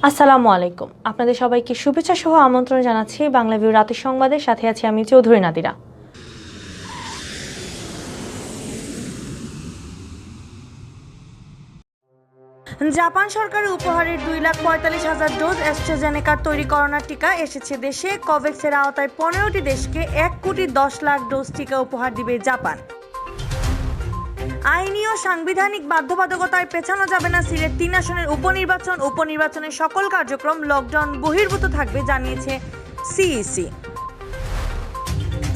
আসসালামু আলাইকুম। আপনাদের সবাইকে শুভেচ্ছা সহ আমন্ত্রণ জানাচ্ছি বাংলাভিউ রাতের সংবাদের সাথে আছি আমি চৌধুরী নাদিরা। জাপান সরকারের উপহারের 2,45,000 ডোজ অ্যাস্ট্রাজেনেকার তৈরি করোনা টিকা এসেছে দেশে। কোভ্যাক্সের আওতায় 15টি দেশকে 1,10,00,000 ডোজ টিকা উপহার দিবে জাপান। আইনি ও সাংবিধানিক বাধ্যবাধকতায় পেছানো যাবে না সিলেট 3 আসনের উপনির্বাচনের সকল কার্যক্রম লকডাউন বহির্ভূত থাকবে জানিয়েছে সিইসি।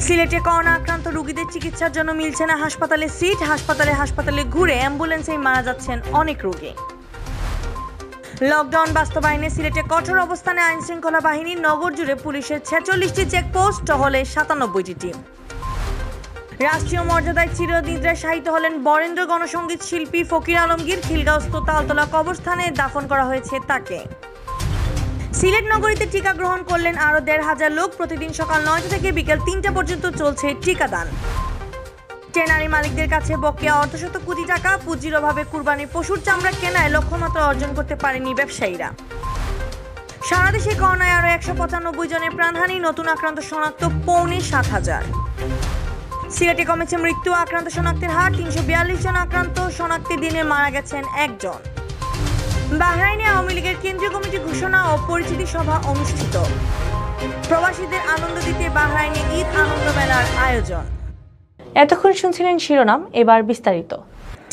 সিলেটে করোনা আক্রান্ত রোগীদের চিকিৎসার জন্য মিলছে না হাসপাতালে সিট। হাসপাতালে ঘুরে অ্যাম্বুলেন্সেই মারা যাচ্ছেন অনেক রোগী। লকডাউন বাস্তবায়নে সিলেটে কঠোর অবস্থানে আইন শৃঙ্খলা বাহিনী। নগর জুড়ে পুলিশের 46টি চেকপোস্ট, টহলে 97টি টিম। রাষ্ট্রীয় মর্যাদায় চিরনিদ্রায় শায়িত হলেন বরেন্দ্র গণসঙ্গীত শিল্পী ফকির আলমগীর। খিলগাঁওস্থ তালতলা কবরস্থানে দাফন করা হয়েছে তাকে। সিলেট নগরীতে টিকা গ্রহণ করলেন আরো 1,500 লোক। প্রতিদিন সকাল 9টা থেকে বিকেল 3টা পর্যন্ত চলছে টিকাদান। ট্রেনারি মালিকদের কাছে বকেয়া অর্ধশত কোটি টাকা। পুঁজির অভাবে কুরবানির পশুর চামড়া কেনায় লক্ষ্যমাত্রা অর্জন করতে পারেনি ব্যবসায়ীরা। সারা দেশে করোনায় আরো 195 জনের প্রাণহানি। নতুন আক্রান্ত শনাক্ত 7,500। সিলেটে কমেছে মৃত্যু, আক্রান্ত শনাক্তের হার। 342 জন আক্রান্ত শনাক্তের দিনে মারা গেছেন একজন। বাহরাইনে আওয়ামী লীগের কেন্দ্রীয় কমিটি ঘোষণা ও পরিচিতি সভা অনুষ্ঠিত। প্রবাসীদের আনন্দ দিতে বাহরাইনে ঈদ আনন্দ মেলার আয়োজন। এতক্ষণ শুনছিলেন শিরোনাম, এবার বিস্তারিত।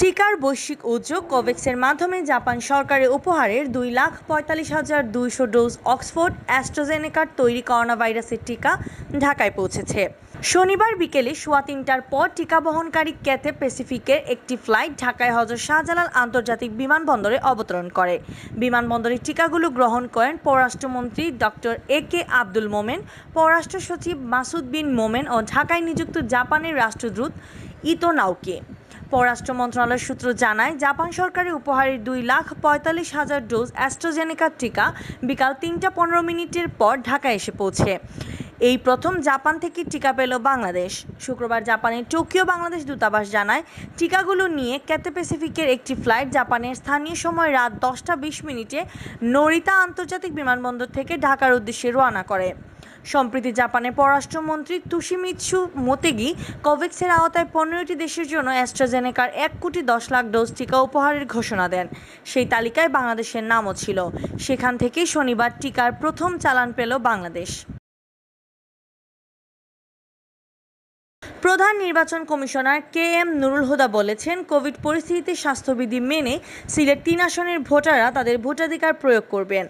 টিকার বৈশ্বিক উদ্যোগ কোভ্যাক্সের মাধ্যমে জাপান সরকারের উপহারের 2,45,200 ডোজ অক্সফোর্ড অ্যাস্ট্রাজেনেকার তৈরি করোনা ভাইরাসের টিকা ঢাকায় পৌঁছেছে। শনিবার বিকেলে 3:15টার পর টিকা বহনকারী ক্যাথে প্যাসিফিকের একটি ফ্লাইট ঢাকায় হযরত শাহজালাল আন্তর্জাতিক বিমানবন্দরে অবতরণ করে। বিমানবন্দরে টিকাগুলো গ্রহণ করেন পররাষ্ট্রমন্ত্রী ডক্টর একে আব্দুল মোমেন, পররাষ্ট্র সচিব মাসুদ বিন মোমেন ও ঢাকায় নিযুক্ত জাপানের রাষ্ট্রদূত ইতো নাওকি। পররাষ্ট্র মন্ত্রণালয় সূত্র জানায়, জাপান সরকারের উপহারের 2,45,000 ডোজ অ্যাস্ট্রাজেনেকার টিকা বিকাল 3:15 পর ঢাকায় এসে পৌঁছে। এই প্রথম জাপান থেকে টিকা পেল বাংলাদেশ। শুক্রবার জাপানের টোকিও বাংলাদেশ দূতাবাস জানায়, টিকাগুলো নিয়ে ক্যাথে প্যাসিফিকের একটি ফ্লাইট জাপানের স্থানীয় সময় রাত 10:20 নোরিতা আন্তর্জাতিক বিমানবন্দর থেকে ঢাকার উদ্দেশ্যে রওনা করে। সম্প্রতি জাপানের পররাষ্ট্রমন্ত্রী তোশিমিৎসু মোতেগি কোভ্যাক্সের আওতায় 15টি দেশের জন্য অ্যাস্ট্রাজেনেকার 1,10,00,000 ডোজ টিকা উপহারের ঘোষণা দেন। সেই তালিকায় বাংলাদেশের নামও ছিল। সেখান থেকেই শনিবার টিকার প্রথম চালান পেল বাংলাদেশ। প্রধান নির্বাচন কমিশনার KM নুরুল হুদা বলেছেন, কোভিড পরিস্থিতিতে স্বাস্থ্যবিধি মেনে সিলেট 3 আসনের ভোটাররা তাদের ভোটাধিকার প্রয়োগ করবেন।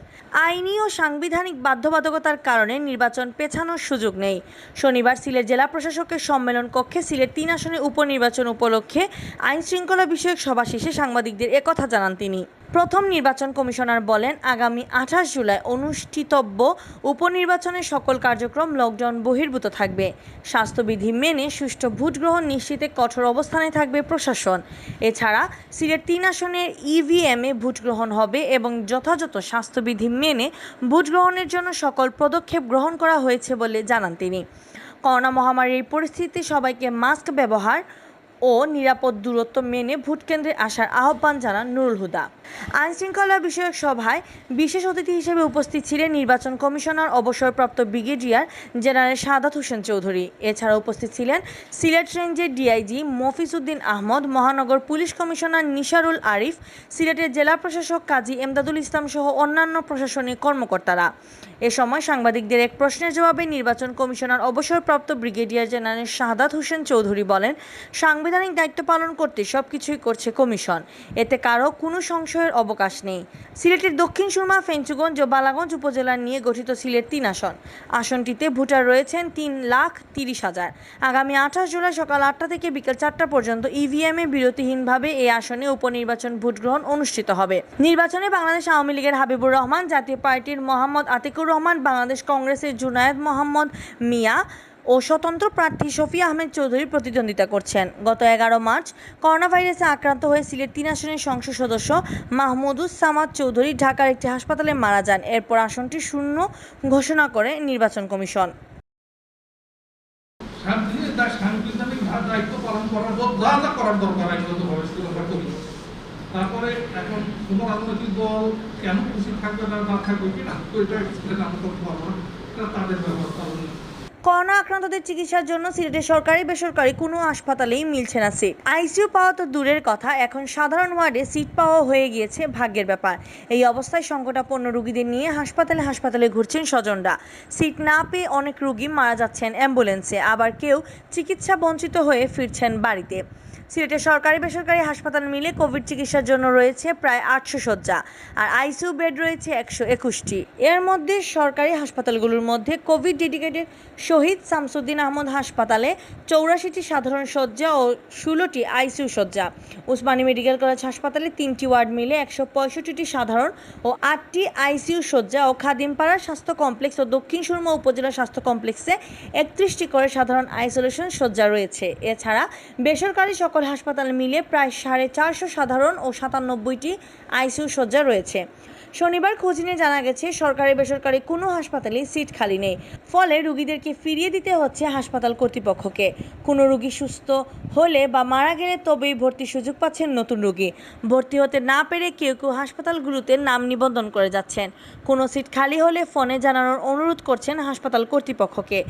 আইনি ও সাংবিধানিক বাধ্যবাধকতার কারণে নির্বাচন পেছানোর সুযোগ নেই। শনিবার সিলেট জেলা প্রশাসকের সম্মেলন কক্ষে সিলেট 3 আসনের উপনির্বাচন উপলক্ষে আইন শৃঙ্খলা বিষয়ক সভা শেষে সাংবাদিকদের একথা জানান তিনি। প্রথম নির্বাচন কমিশনার বলেন, আগামী 28 জুলাই অনুষ্ঠিতব্য উপনির্বাচনের সকল কার্যক্রম লকডাউন বহির্ভূত থাকবে। স্বাস্থ্যবিধি মেনে সুষ্ঠু ভোট গ্রহণ নিশ্চিতে কঠোর অবস্থানে থাকবে প্রশাসন। এছাড়া সিলেট 3 আসনের EVM-এ ভোট গ্রহণ হবে এবং যথাযথ স্বাস্থ্যবিধি মেনে ভোট গ্রহণের জন্য সকল পদক্ষেপ গ্রহণ করা হয়েছে বলে জানান তিনি। করোনা মহামারীর পরিস্থিতিতে সবাইকে মাস্ক ব্যবহার ও নিরাপদ দূরত্ব মেনে ভোটকেন্দ্রে আসার আহ্বান জানান নুরুল হুদা। আইন শৃঙ্খলা বিষয়ক সভায় বিশেষ অতিথি হিসেবে উপস্থিত ছিলেন নির্বাচন কমিশনার অবসরপ্রাপ্ত ব্রিগেডিয়ার জেনারেল সাদাত হোসেন চৌধুরী। এছাড়া উপস্থিত ছিলেন সিলেট রেঞ্জের DIG মফিজ উদ্দিন আহমদ, মহানগর পুলিশ কমিশনার নিসারুল আরিফ, সিলেটের জেলা প্রশাসক কাজী এমদাদুল ইসলাম সহ অন্যান্য প্রশাসনিক কর্মকর্তারা। এ সময় সাংবাদিকদের এক প্রশ্নের জবাবে নির্বাচন কমিশনার অবসরপ্রাপ্ত ব্রিগেডিয়ার জেনারেল সাদাত হোসেন চৌধুরী বলেন, সাংবিধানিক দায়িত্ব পালন করতে সবকিছুই করছে কমিশন, এতে কারো কোনো সংশয়ের অবকাশ নেই। সিলেটের দক্ষিণ সুরমা, ফেঞ্চুগঞ্জ ও বালাগঞ্জ উপজেলা নিয়ে গঠিত সিলেট 3 আসন। আসনটিতে ভোটার রয়েছেন 3,30,000। আগামী 28 জুলাই সকাল 8টা থেকে বিকেল 4টা পর্যন্ত EVM-এ বিরতিহীনভাবে এই আসনে উপনির্বাচন ভোট গ্রহণ অনুষ্ঠিত হবে। নির্বাচনে বাংলাদেশ আওয়ামী লীগের হাবিবুর রহমান, জাতীয় পার্টির মোহাম্মদ আতিকুর রহমান, বাংলাদেশ কংগ্রেসের জুনায়েদ মোহাম্মদ মিয়া ও স্বতন্ত্র প্রার্থী শফি আহমেদ চৌধুরী প্রতিদ্বন্দ্বিতা করছেন। গত 11 মার্চ করোনা ভাইরাসে আক্রান্ত হয়ে সিলেট 3 আসনের সংসদ সদস্য মাহমুদুস সামাদ চৌধুরী ঢাকার একটি হাসপাতালে মারা যান। এরপর আসনটি শূন্য ঘোষণা করে নির্বাচন কমিশন। সাংবিধানিক দায়িত্ব পালন করার যা যা করার দরকার তারপরে এখন কোনো রাজনৈতিক দল কেন খুশি থাকবে না থাকবে কিনা ওইটা আমরা করতে পারবো না, এটা তাদের ব্যাপার, তাদের। করোনা আক্রান্তদের চিকিৎসার জন্য সিলেটের সরকারি বেসরকারি কোনো হাসপাতালেই মিলছে না সিট। আইসিইউ পাওয়া তো দূরের কথা, এখন সাধারণ ওয়ার্ডে সিট পাওয়া হয়ে গিয়েছে ভাগ্যের ব্যাপার। এই অবস্থায় সংকটাপন্ন রোগীদের নিয়ে হাসপাতালে হাসপাতালে ঘুরছেন স্বজনরা। সিট না পেয়ে অনেক রোগী মারা যাচ্ছেন অ্যাম্বুলেন্সে, আবার কেউ চিকিৎসা বঞ্চিত হয়ে ফিরছেন বাড়িতে। সিলেটের সরকারি বেসরকারি হাসপাতাল মিলে কোভিড চিকিৎসার জন্য রয়েছে প্রায় 800 শয্যা, আর আইসিইউ বেড রয়েছে 121টি। এর মধ্যে সরকারি হাসপাতালগুলোর মধ্যে কোভিড ডেডিকেটেড শহীদ শামসুদ্দিন আহমদ হাসপাতালে 84টি সাধারণ শয্যা ও 16টি আইসিইউ শয্যা। ওসমানী মেডিকেল কলেজ হাসপাতালে 3টি ওয়ার্ড মিলে 165টি সাধারণ ও 8টি আইসিইউ শয্যা ও খাদিমপাড়া স্বাস্থ্য কমপ্লেক্স ও দক্ষিণ সুরমা উপজেলা স্বাস্থ্য কমপ্লেক্সে 31টি করে সাধারণ আইসোলেশন শয্যা রয়েছে। এছাড়া বেসরকারি সকল হাসপাতাল মিলে প্রায় 450 সাধারণ ও 97টি আইসিইউ শয্যা রয়েছে। শনিবার খোঁজ নিয়ে জানা গেছে সরকারি বেসরকারি কোনো হাসপাতালে সিট খালি নেই, ফলে রোগীদেরকে ফিরিয়ে দিতে হচ্ছে হাসপাতাল কর্তৃপক্ষকে। কোনো রোগী সুস্থ হলে বা মারা গেলে তবেই ভর্তির সুযোগ পাচ্ছেন নতুন রোগী। ভর্তি হতে না পেরে কেউ কেউ হাসপাতালগুলোতে নাম নিবন্ধন করে যাচ্ছেন। কোনো সিট খালি হলে ফোনে জানানোর অনুরোধ করছেন হাসপাতাল কর্তৃপক্ষকে।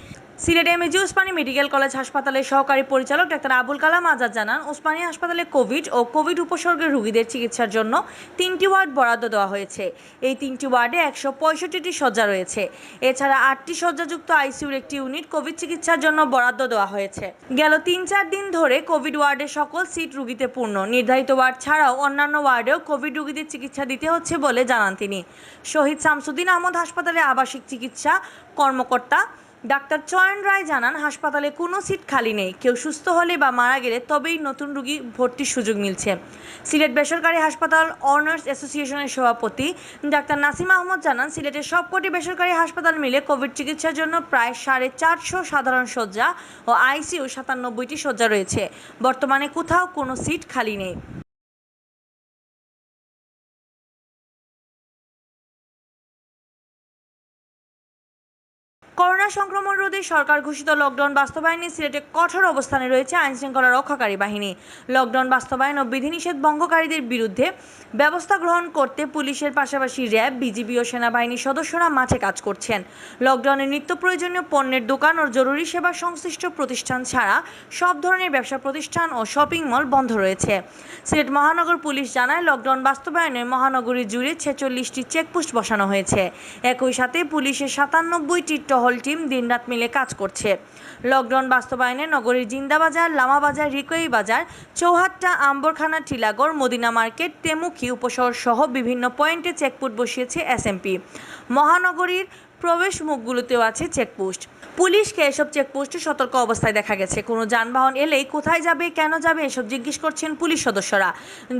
Sylhet MAG Osmani medical college হাসপাতালের সহকারী পরিচালক ডাক্তার আবুল কালাম আজাদ জানান, ওসমানী হাসপাতালে কোভিড ও কোভিড উপসর্গের রোগীদের চিকিৎসার জন্য 3টি ওয়ার্ড বরাদ্দ দেওয়া হয়েছে। এই 3টি ওয়ার্ডে 165টি শয্যা রয়েছে। এছাড়া 8টি শয্যাযুক্ত আইসিইউর একটি ইউনিট কোভিড চিকিৎসার জন্য বরাদ্দ দেওয়া হয়েছে। গেল 3-4 দিন ধরে কোভিড ওয়ার্ডের সকল সিট রোগীতে পূর্ণ। নির্ধারিত ওয়ার্ড ছাড়াও অন্যান্য ওয়ার্ডেও কোভিড রোগীদের চিকিৎসা দিতে হচ্ছে বলে জানান তিনি। শহীদ শামসুদ্দিন আহমদ হাসপাতালে আবাসিক চিকিৎসা কর্মকর্তা ডাক্তার চয়ন রায় জানান, হাসপাতালে কোনো সিট খালি নেই। কেউ সুস্থ হলে বা মারা গেলে তবেই নতুন রোগী ভর্তির সুযোগ মিলছে। সিলেট বেসরকারি হাসপাতাল অনার্স অ্যাসোসিয়েশনের সভাপতি ডাক্তার নাসিম আহমদ জানান, সিলেটের সবকটি বেসরকারি হাসপাতাল মিলে কোভিড চিকিৎসার জন্য প্রায় 450 সাধারণ শয্যা ও আইসিইউ 97টি শয্যা রয়েছে। বর্তমানে কোথাও কোনো সিট খালি নেই। করোনা সংক্রমণ রোধে সরকার ঘোষিত লকডাউন বাস্তবায়নে সিলেটে কঠোর অবস্থানে রয়েছে আইনশৃঙ্খলা রক্ষাকারী বাহিনী। লকডাউন বাস্তবায়ন ও বিধিনিষেধ ভঙ্গকারীদের বিরুদ্ধে ব্যবস্থা গ্রহণ করতে পুলিশের পাশাপাশি র্যাব, বিজিবি ও সেনাবাহিনীর সদস্যরা মাঠে কাজ করছেন। লকডাউনে নিত্য প্রয়োজনীয় পণ্যের দোকান ও জরুরি সেবা সংশ্লিষ্ট প্রতিষ্ঠান ছাড়া সব ধরনের ব্যবসা প্রতিষ্ঠান ও শপিং মল বন্ধ রয়েছে। সিলেট মহানগর পুলিশ জানায়, লকডাউন বাস্তবায়নে মহানগরী জুড়ে 46টি চেকপোস্ট বসানো হয়েছে। একই সাথে পুলিশের 97টি টহল টিম দিনরাত মিলে কাজ করছে। লকডাউন বাস্তবায়নে নগরীর জিন্দাবাজার, লামাবাজার, রিকোই বাজার, চৌহাট্টা, আম্বরখানা, টিলাগড়, মদিনা মার্কেট, তেমুখী উপশহর সহ বিভিন্ন পয়েন্টে চেকপোস্ট বসিয়েছে এসএমপি। মহানগরীর প্রবেশ মুখগুলোতেও আছে চেকপোস্ট। পুলিশকে এসব চেকপোস্টে সতর্ক অবস্থায় দেখা গেছে। কোনো যানবাহন এলেই কোথায় যাবে, কেন যাবে এসব জিজ্ঞেস করছেন পুলিশ সদস্যরা।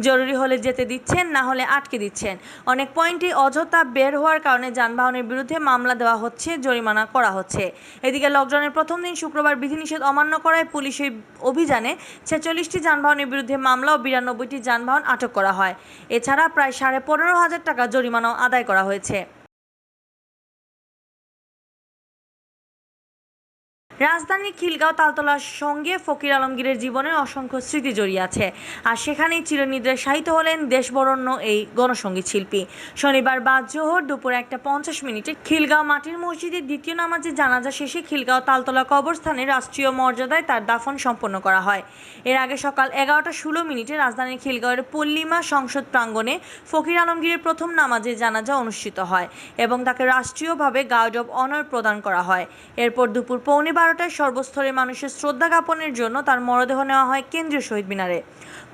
জরুরি হলে যেতে দিচ্ছেন, না হলে আটকে দিচ্ছেন। অনেক পয়েন্টে অযথা বের হওয়ার কারণে যানবাহনের বিরুদ্ধে মামলা দেওয়া হচ্ছে, জরিমানা করা হচ্ছে। এদিকে লকডাউনের প্রথম দিন শুক্রবার বিধিনিষেধ অমান্য করায় পুলিশের অভিযানে 46টি যানবাহনের বিরুদ্ধে মামলা ও 92টি যানবাহন আটক করা হয়। এছাড়া প্রায় 15,500 টাকা জরিমানাও আদায় করা হয়েছে। রাজধানীর খিলগাঁও তালতলার সঙ্গে ফকির আলমগীরের জীবনের অসংখ্য স্মৃতি জড়িয়ে আছে, আর সেখানেই চিরনিদ্রায় শায়িত হলেন দেশবরেণ্য এই গণসঙ্গীত শিল্পী। শনিবার বাদ জোহর দুপুর 1:50 খিলগাঁও মাটির মসজিদের দ্বিতীয় নামাজে জানাজা শেষে খিলগাঁও তালতলা কবরস্থানে রাষ্ট্রীয় মর্যাদায় তার দাফন সম্পন্ন করা হয়। এর আগে সকাল 11:16 রাজধানীর খিলগাঁওয়ের পল্লিমা সংসদ প্রাঙ্গণে ফকির আলমগীরের প্রথম নামাজে জানাজা অনুষ্ঠিত হয় এবং তাকে রাষ্ট্রীয়ভাবে গার্ড অব অনার প্রদান করা হয়। এরপর দুপুর 12:15টায় সর্বস্তরের মানুষের শ্রদ্ধা জ্ঞাপনের জন্য তার মরদেহ নেওয়া হয় কেন্দ্রীয় শহীদ মিনারে।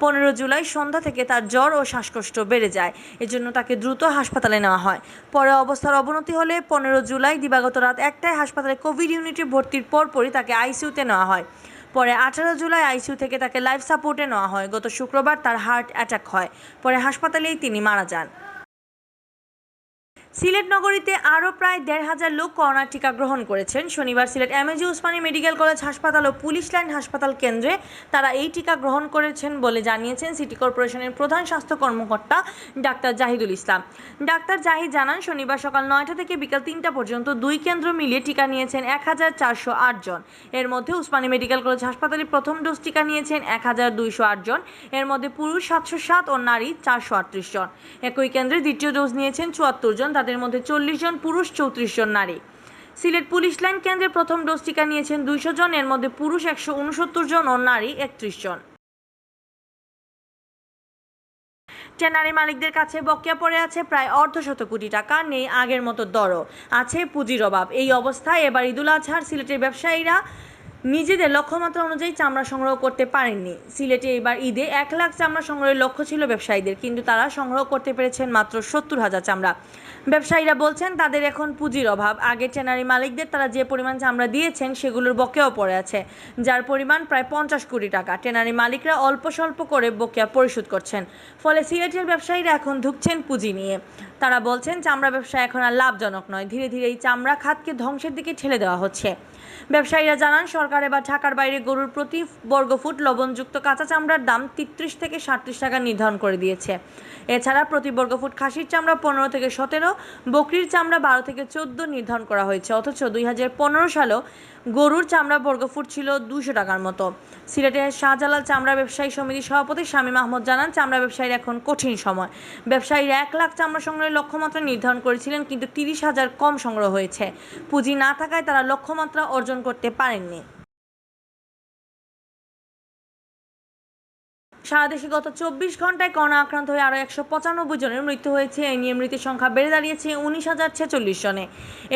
15 জুলাই সন্ধ্যা থেকে তার জ্বর ও শ্বাসকষ্ট বেড়ে যায়, এজন্য তাকে দ্রুত হাসপাতালে নেওয়া হয়। পরে অবস্থার অবনতি হলে 15 জুলাই দিবাগত রাত 1টায় হাসপাতালে কোভিড ইউনিটে ভর্তির পরপরই তাকে আইসিইউতে নেওয়া হয়। পরে 18 জুলাই আইসিইউ থেকে তাকে লাইফ সাপোর্টে নেওয়া হয়। গত শুক্রবার তার হার্ট অ্যাটাক হয়, পরে হাসপাতালেই তিনি মারা যান। সিলেট নগরীতে আরও প্রায় ১,৫০০ লোক করোনার টিকা গ্রহণ করেছেন। শনিবার Sylhet MAG Osmani medical college হাসপাতাল ও পুলিশ লাইন হাসপাতাল কেন্দ্রে তারা এই টিকা গ্রহণ করেছেন বলে জানিয়েছেন সিটি কর্পোরেশনের প্রধান স্বাস্থ্য কর্মকর্তা ডাক্তার জাহিদুল ইসলাম। ডাক্তার জাহিদ জানান, শনিবার সকাল ৯টা থেকে বিকাল ৩টা পর্যন্ত ২ কেন্দ্র মিলিয়ে টিকা নিয়েছেন ১,৪০৮ জন। এর মধ্যে ওসমানী মেডিকেল কলেজ হাসপাতালে প্রথম ডোজ টিকা নিয়েছেন ১,২০৮ জন। এর মধ্যে পুরুষ ৭০৭ ও নারী ৪৩৮ জন। একই কেন্দ্রে দ্বিতীয় ডোজ নিয়েছেন ৭৪ জন, তাদের মধ্যে ৪০ জন পুরুষ, ৩৪ জন নারী। সিলেট পুলিশ লাইন কেন্দ্রে প্রথম ডোজ টিকা নিয়েছেন ২০০ জন, এর মধ্যে পুরুষ ১৬৯ জন ও নারী ৩১ জন। ট্যানারি মালিকদের কাছে বকেয়া পড়ে আছে প্রায় অর্ধশত কোটি টাকা, নেই আগের মতো দরও, আছে পুঁজির অভাব। এই অবস্থায় এবার ঈদুল আজহার সিলেটের ব্যবসায়ীরা নিজেদের লক্ষ্যমাত্রা অনুযায়ী চামড়া সংগ্রহ করতে পারেননি। সিলেটে এবার ঈদে ১ লাখ চামড়া সংগ্রহের লক্ষ্য ছিল ব্যবসায়ীদের, কিন্তু তারা সংগ্রহ করতে পেরেছেন মাত্র ৭০,০০০ চামড়া। ব্যবসায়ীরা বলছেন তাদের এখন পুঁজির অভাব। আগে ট্যানারি মালিকদের তারা যে পরিমাণ চামড়া দিয়েছেন সেগুলোর বকেয়াও পড়ে আছে, যার পরিমাণ প্রায় ৫০ কোটি টাকা। ট্যানারি মালিকরা অল্প স্বল্প করে বকেয়া পরিশোধ করছেন, ফলে সিলেটের ব্যবসায়ীরা এখন ধুঁকছেন পুঁজি নিয়ে। তারা বলছেন চামড়া ব্যবসা এখন আর লাভজনক নয়, ধীরে ধীরে এই চামড়া খাতকে ধ্বংসের দিকে ঠেলে দেওয়া হচ্ছে। ব্যবসায়ীরা জানান, সরকার এবার ঢাকার বাইরে গরুর প্রতি বর্গফুট লবণযুক্ত কাঁচা চামড়ার দাম ৩৩ থেকে ৩৭ টাকা নির্ধারণ করে দিয়েছে। এছাড়া প্রতি বর্গফুট খাসির চামড়া ১৫ থেকে ১৭, বকরির চামড়া ১২ থেকে ১৪ নির্ধারণ করা হয়েছে। অথচ ২০১৫ সালেও গরুর চামড়া বর্গফুট ছিল ২০০ টাকার মতো। সিলেটের শাহজালাল চামড়া ব্যবসায়ী সমিতির সভাপতি শামীম আহমদ জানান, চামড়া ব্যবসায়ীর এখন কঠিন সময়। ব্যবসায়ীরা ১ লাখ চামড়া সংগ্রহের লক্ষ্যমাত্রা নির্ধারণ করেছিলেন, কিন্তু ৩০,০০০ কম সংগ্রহ হয়েছে। পুঁজি না থাকায় তারা লক্ষ্যমাত্রা অর্জন করতে পারেননি। সারা দেশে গত ২৪ ঘন্টায় করোনা আক্রান্ত হয়ে আরও ১৯৫ জনের মৃত্যু হয়েছে। এই নিয়ে মৃতের সংখ্যা বেড়ে দাঁড়িয়েছে ১৯,০৪৬ জনে।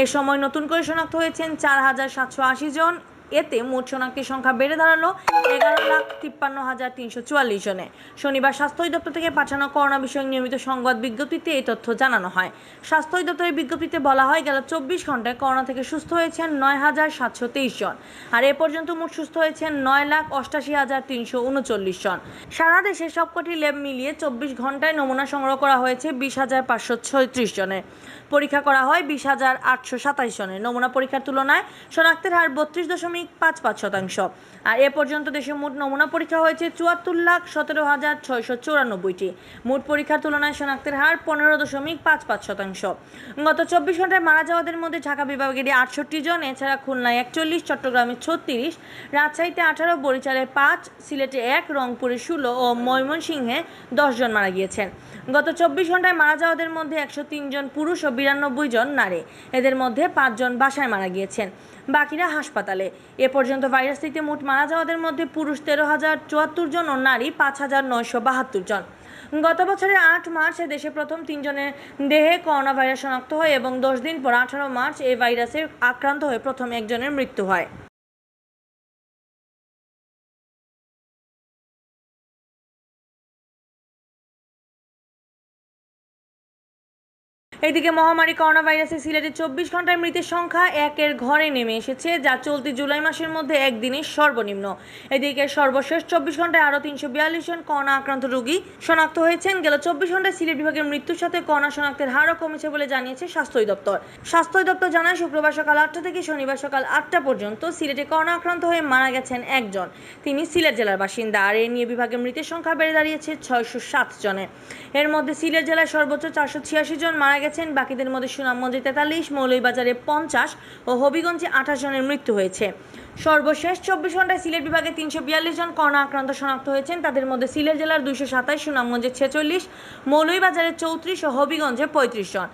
এ সময় নতুন করে শনাক্ত হয়েছেন ৪,৭৮০ জন। এতে মোট শনাক্তের সংখ্যা বেড়ে দাঁড়ালো ১১,৫৩,৩৪৪ জনে। শনিবার স্বাস্থ্য অধিদপ্তর থেকে পাঠানো করোনা বিষয়ক নিয়মিত সংবাদ বিজ্ঞপ্তিতে এই তথ্য জানানো হয়। স্বাস্থ্য অধিদপ্তরের বিজ্ঞপ্তিতে বলা হয়, গেল ২৪ ঘন্টায় করোনা থেকে সুস্থ হয়েছেন ৯,৭২৩ জন। আর এ পর্যন্ত মোট সুস্থ হয়েছেন ৯,৮৮,৩৩৯ জন। সারা দেশে সবকটি ল্যাব মিলিয়ে ২৪ ঘন্টায় নমুনা সংগ্রহ করা হয়েছে ২০,৫৩৬ জনের। পরীক্ষা করা হয় ২০,৮২৭ জনের। নমুনা পরীক্ষার তুলনায় শনাক্তের হার ৩২.৫৫%। আর এ পর্যন্ত দেশে মোট নমুনা পরীক্ষা হয়েছে ৭৪,১৭,৬৯৪টি। মোট পরীক্ষার তুলনায় শনাক্তের হার ১৫.৫৫%। গত ২৪ ঘন্টায় মারা যাওয়াদের মধ্যে ঢাকা বিভাগেরই ৬৮ জন, এছাড়া খুলনায় ৪১, চট্টগ্রামে ৩৬, রাজশাহীতে ১৮, বরিশালে ৫, সিলেটে ১, রংপুরে ১৬ ও ময়মনসিংহে ১০ জন মারা গিয়েছেন। গত ২৪ ঘন্টায় মারা যাওয়াদের মধ্যে ১০৩ জন পুরুষ ও ৯২ জন নারী। এদের মধ্যে ৫ জন বাসায় মারা গিয়েছেন, বাকিরা হাসপাতালে। এ পর্যন্ত ভাইরাস থেকে মোট মারা যাওয়াদের মধ্যে পুরুষ ১৩,০৭৪ জন ও নারী ৫,৯৭২ জন। গত বছরের ৮ মার্চ দেশে প্রথম ৩ জনের দেহে করোনা ভাইরাস শনাক্ত হয় এবং ১০ দিন পর ১৮ মার্চ এই ভাইরাসে আক্রান্ত হয়ে প্রথম একজনের মৃত্যু হয়। এদিকে মহামারী করোনা ভাইরাসে সিলেটে ২৪ ঘন্টায় মৃতের সংখ্যা ১-এর ঘরে নেমে এসেছে, যা চলতি জুলাই মাসের মধ্যে একদিনের সর্বনিম্ন। এদিকে সর্বশেষ ২৪ ঘন্টায় আরও ৩৪২ জন করোনা আক্রান্ত রোগী শনাক্ত হয়েছেন। গেল ২৪ ঘন্টায় সিলেট বিভাগের মৃত্যুর সাথে করোনা শনাক্তের হারও কমেছে বলে জানিয়েছে স্বাস্থ্য অধিদপ্তর। স্বাস্থ্য অধিদপ্তর জানায়, শুক্রবার সকাল ৮টা থেকে শনিবার সকাল ৮টা পর্যন্ত সিলেটে করোনা আক্রান্ত হয়ে মারা গেছেন একজন। তিনি সিলেট জেলার বাসিন্দা। আর এ নিয়ে বিভাগের মৃতের সংখ্যা বেড়ে দাঁড়িয়েছে ৬০৭ জনে। এর মধ্যে সিলেট জেলায় সর্বোচ্চ ৪৮৬ জন মারা গেছেন। বাকিদের মধ্যে সুনামগঞ্জে ৪৩, মৌলভীবাজারে ৫০ ও হবিগঞ্জে ২৮ জনের মৃত্যু হয়েছে। সর্বশেষ ২৪ ঘন্টায় সিলেট বিভাগে ৩৪২ জন করোনা আক্রান্ত শনাক্ত হয়েছেন। তাদের মধ্যে সিলেট জেলার ২২৭, সুনামগঞ্জে ৪৬, মৌলভীবাজারে ৩৪ ও হবিগঞ্জে ৩৫ জন।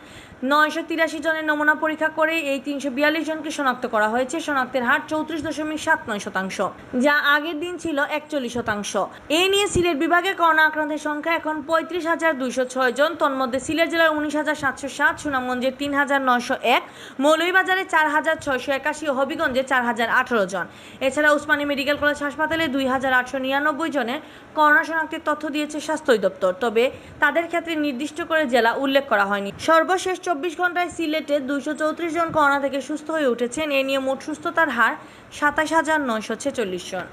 ৯৮৩ জনের নমুনা পরীক্ষা করে এই ৩৪২ জনকে শনাক্ত করা হয়েছে। শনাক্তের হার ৩৪.৭৯%, যা আগের দিন ছিল ৪১%। এ নিয়ে সিলেট বিভাগে করোনা আক্রান্তের সংখ্যা এখন ৩৫,২০৬ জন। তন্মধ্যে সিলেট জেলার ১৯,৭০৭, সুনামগঞ্জে ৩,৯০১, মৌলভীবাজারে ৪,৬৮১ ও হবিগঞ্জে ৪,০১৮ জন। এছাড়া ওসমানী মেডিকেল কলেজ হাসপাতালে ২,৮৯৯ জনের করোনা শনাক্তের তথ্য দিয়েছে স্বাস্থ্য অধিদপ্তর, তবে তাদের ক্ষেত্রে নির্দিষ্ট করে জেলা উল্লেখ করা হয়নি। সর্বশেষ ২৪ ঘন্টায় সিলেটে ২৩৪ জন করোনা থেকে সুস্থ হয়ে উঠেছেন। এ নিয়ে মোট সুস্থতার হার ২৭,৯৪৬ জন।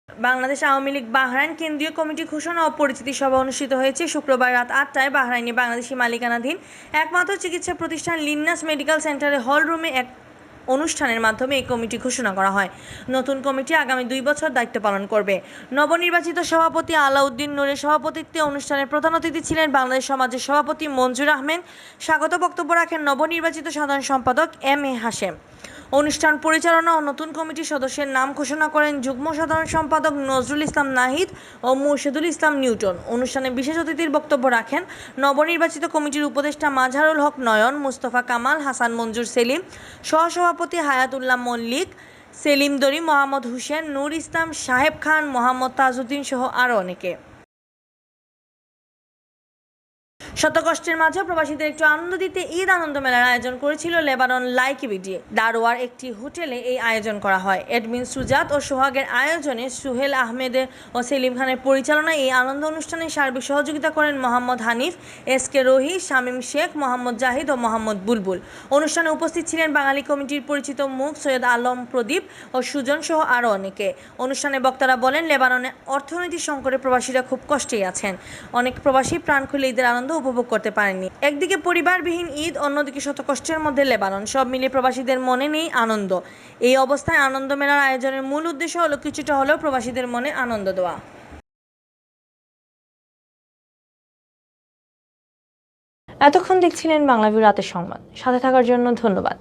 বাংলাদেশ আওয়ামী লীগ বাহরাইন কেন্দ্রীয় কমিটি ঘোষণা ও পরিচিতি সভা অনুষ্ঠিত হয়েছে শুক্রবার রাত 8টায় বাহরাইনে বাংলাদেশি মালিকানাধীন একমাত্র চিকিৎসা প্রতিষ্ঠান লিন্নাস মেডিকেল সেন্টারে হল রুমে এক অনুষ্ঠানের মাধ্যমে এই কমিটি ঘোষণা করা হয়। নতুন কমিটি আগামী 2 বছর দায়িত্ব পালন করবে। নবনির্বাচিত সভাপতি আলাউদ্দিন নূরের সভাপতিত্বে অনুষ্ঠানের প্রধান অতিথি ছিলেন বাংলাদেশ সমাজের সভাপতি মঞ্জুর আহমেদ। স্বাগত বক্তব্য রাখেন নবনির্বাচিত সাধারণ সম্পাদক এম.এ. হাশেম। অনুষ্ঠান পরিচালনা ও নতুন কমিটির সদস্যের নাম ঘোষণা করেন যুগ্ম সাধারণ সম্পাদক নজরুল ইসলাম নাহিদ ও মুর্শিদুল ইসলাম নিউটন। অনুষ্ঠানে বিশেষ অতিথির বক্তব্য রাখেন নবনির্বাচিত কমিটির উপদেষ্টা মাজহারুল হক নয়ন, মুস্তফা কামাল, হাসান মঞ্জুর সেলিম, সহসভাপতি হায়াতুল্লাহ মল্লিক, সেলিম দরি, মোহাম্মদ হুসেন, নূর ইসলাম, সাহেব খান, মোহাম্মদ তাজউদ্দিন সহ আরও অনেকে। শত কষ্টের মাঝে প্রবাসীদের একটু আনন্দ দিতে ঈদ আনন্দ মেলার আয়োজন করেছিল লেবানন লাইকিবিডি দারোয়ার একটি হোটেলে। এই আয়োজন করা হয় এডমিন সুজাত ও সোহাগের আয়োজনে সুহেল আহমেদের ও সেলিম খানের পরিচালনায়। এই আনন্দ অনুষ্ঠানে সার্বিক সহযোগিতা করেন মোহাম্মদ হানিফ, এস.কে রোহি, শামীম শেখ, মোহাম্মদ জাহিদ ও মোহাম্মদ বুলবুল। অনুষ্ঠানে উপস্থিত ছিলেন বাঙালি কমিটির পরিচিত মুখ সৈয়দ আলম প্রদীপ ও সুজন সহ আরও অনেকে। অনুষ্ঠানে বক্তারা বলেন, লেবাননে অর্থনৈতিক সংকটে প্রবাসীরা খুব কষ্টেই আছেন। অনেক প্রবাসী প্রাণ খুলে ঈদের আনন্দ উপভোগ করতে পারেননি। একদিকে পরিবারবিহীন ঈদ, অন্যদিকে শত কষ্টের মধ্যে লেবানন, সব মিলিয়ে প্রবাসীদের মনে নেই আনন্দ। এই অবস্থায় আনন্দ মেলার আয়োজনের মূল উদ্দেশ্য হলো কিছুটা হলেও প্রবাসীদের মনে আনন্দ দেওয়া। এতক্ষণ দেখছিলেন বাংলাভিউ রাতের সংবাদ। সাথে থাকার জন্য ধন্যবাদ।